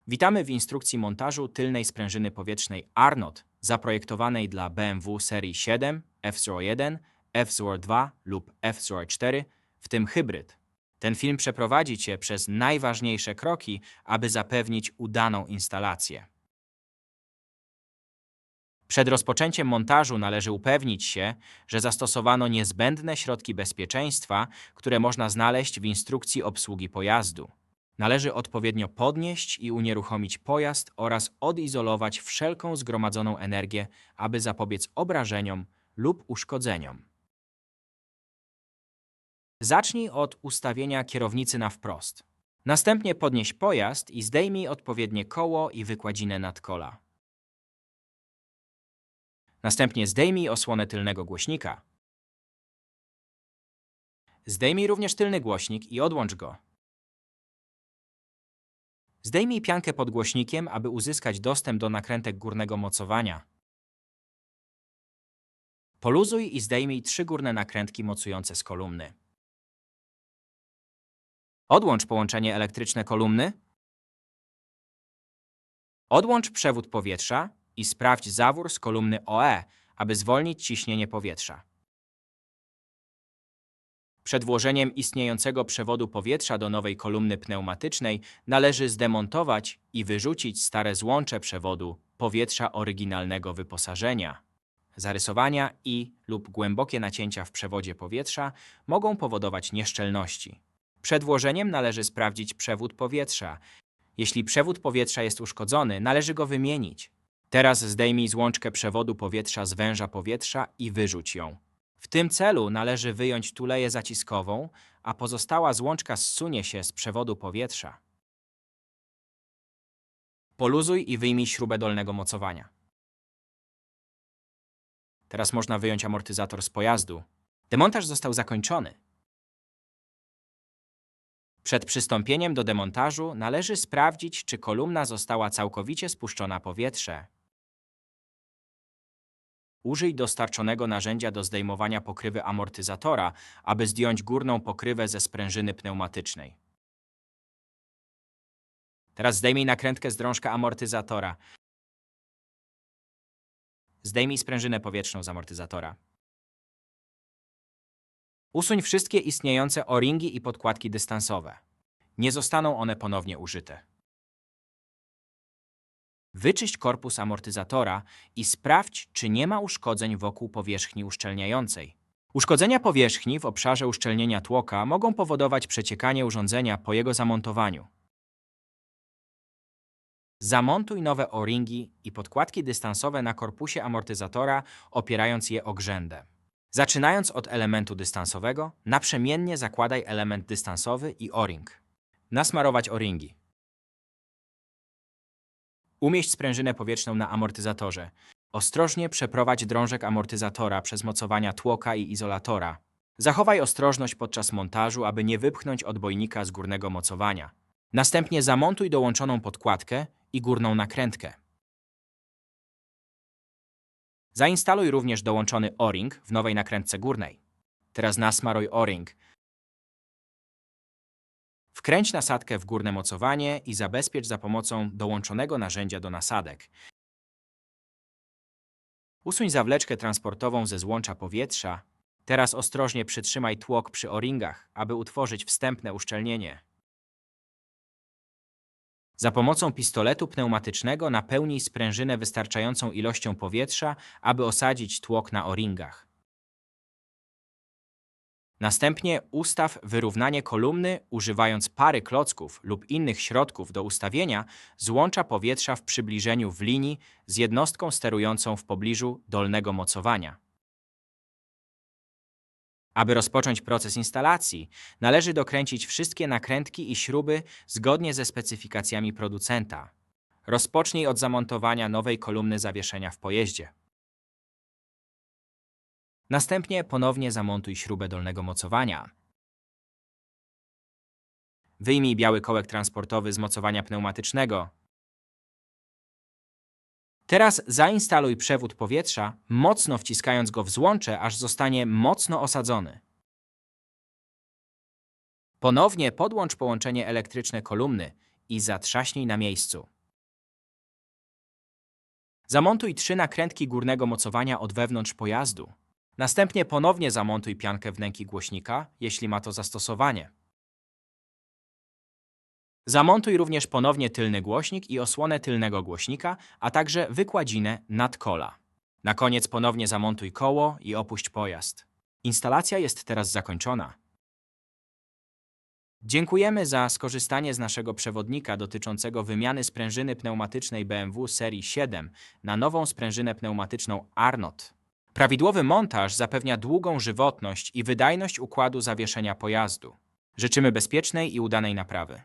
Witamy w instrukcji montażu tylnej sprężyny powietrznej Arnold, zaprojektowanej dla BMW serii 7, F01, F02 lub F04, w tym hybryd. Ten film przeprowadzi Cię przez najważniejsze kroki, aby zapewnić udaną instalację. Przed rozpoczęciem montażu należy upewnić się, że zastosowano niezbędne środki bezpieczeństwa, które można znaleźć w instrukcji obsługi pojazdu. Należy odpowiednio podnieść i unieruchomić pojazd oraz odizolować wszelką zgromadzoną energię, aby zapobiec obrażeniom lub uszkodzeniom. Zacznij od ustawienia kierownicy na wprost. Następnie podnieś pojazd i zdejmij odpowiednie koło i wykładzinę nadkola. Następnie zdejmij osłonę tylnego głośnika. Zdejmij również tylny głośnik i odłącz go. Zdejmij piankę pod głośnikiem, aby uzyskać dostęp do nakrętek górnego mocowania. Poluzuj i zdejmij 3 górne nakrętki mocujące z kolumny. Odłącz połączenie elektryczne kolumny. Odłącz przewód powietrza i sprawdź zawór z kolumny OE, aby zwolnić ciśnienie powietrza. Przed włożeniem istniejącego przewodu powietrza do nowej kolumny pneumatycznej należy zdemontować i wyrzucić stare złącze przewodu powietrza oryginalnego wyposażenia. Zarysowania lub głębokie nacięcia w przewodzie powietrza mogą powodować nieszczelności. Przed włożeniem należy sprawdzić przewód powietrza. Jeśli przewód powietrza jest uszkodzony, należy go wymienić. Teraz zdejmij złączkę przewodu powietrza z węża powietrza i wyrzuć ją. W tym celu należy wyjąć tuleję zaciskową, a pozostała złączka zsunie się z przewodu powietrza. Poluzuj i wyjmij śrubę dolnego mocowania. Teraz można wyjąć amortyzator z pojazdu. Demontaż został zakończony. Przed przystąpieniem do demontażu należy sprawdzić, czy kolumna została całkowicie spuszczona powietrze. Użyj dostarczonego narzędzia do zdejmowania pokrywy amortyzatora, aby zdjąć górną pokrywę ze sprężyny pneumatycznej. Teraz zdejmij nakrętkę z drążka amortyzatora. Zdejmij sprężynę powietrzną z amortyzatora. Usuń wszystkie istniejące o-ringi i podkładki dystansowe. Nie zostaną one ponownie użyte. Wyczyść korpus amortyzatora i sprawdź, czy nie ma uszkodzeń wokół powierzchni uszczelniającej. Uszkodzenia powierzchni w obszarze uszczelnienia tłoka mogą powodować przeciekanie urządzenia po jego zamontowaniu. Zamontuj nowe o-ringi i podkładki dystansowe na korpusie amortyzatora, opierając je o grzędę. Zaczynając od elementu dystansowego, naprzemiennie zakładaj element dystansowy i o-ring. Nasmarować o-ringi. Umieść sprężynę powietrzną na amortyzatorze. Ostrożnie przeprowadź drążek amortyzatora przez mocowania tłoka i izolatora. Zachowaj ostrożność podczas montażu, aby nie wypchnąć odbojnika z górnego mocowania. Następnie zamontuj dołączoną podkładkę i górną nakrętkę. Zainstaluj również dołączony o-ring w nowej nakrętce górnej. Teraz nasmaruj o-ring. Wkręć nasadkę w górne mocowanie i zabezpiecz za pomocą dołączonego narzędzia do nasadek. Usuń zawleczkę transportową ze złącza powietrza. Teraz ostrożnie przytrzymaj tłok przy o-ringach, aby utworzyć wstępne uszczelnienie. Za pomocą pistoletu pneumatycznego napełnij sprężynę wystarczającą ilością powietrza, aby osadzić tłok na o-ringach. Następnie ustaw wyrównanie kolumny, używając pary klocków lub innych środków do ustawienia złącza powietrza w przybliżeniu w linii z jednostką sterującą w pobliżu dolnego mocowania. Aby rozpocząć proces instalacji, należy dokręcić wszystkie nakrętki i śruby zgodnie ze specyfikacjami producenta. Rozpocznij od zamontowania nowej kolumny zawieszenia w pojeździe. Następnie ponownie zamontuj śrubę dolnego mocowania. Wyjmij biały kołek transportowy z mocowania pneumatycznego. Teraz zainstaluj przewód powietrza, mocno wciskając go w złącze, aż zostanie mocno osadzony. Ponownie podłącz połączenie elektryczne kolumny i zatrzaśnij na miejscu. Zamontuj 3 nakrętki górnego mocowania od wewnątrz pojazdu. Następnie ponownie zamontuj piankę wnęki głośnika, jeśli ma to zastosowanie. Zamontuj również ponownie tylny głośnik i osłonę tylnego głośnika, a także wykładzinę nadkola. Na koniec ponownie zamontuj koło i opuść pojazd. Instalacja jest teraz zakończona. Dziękujemy za skorzystanie z naszego przewodnika dotyczącego wymiany sprężyny pneumatycznej BMW serii 7 na nową sprężynę pneumatyczną Arnott. Prawidłowy montaż zapewnia długą żywotność i wydajność układu zawieszenia pojazdu. Życzymy bezpiecznej i udanej naprawy.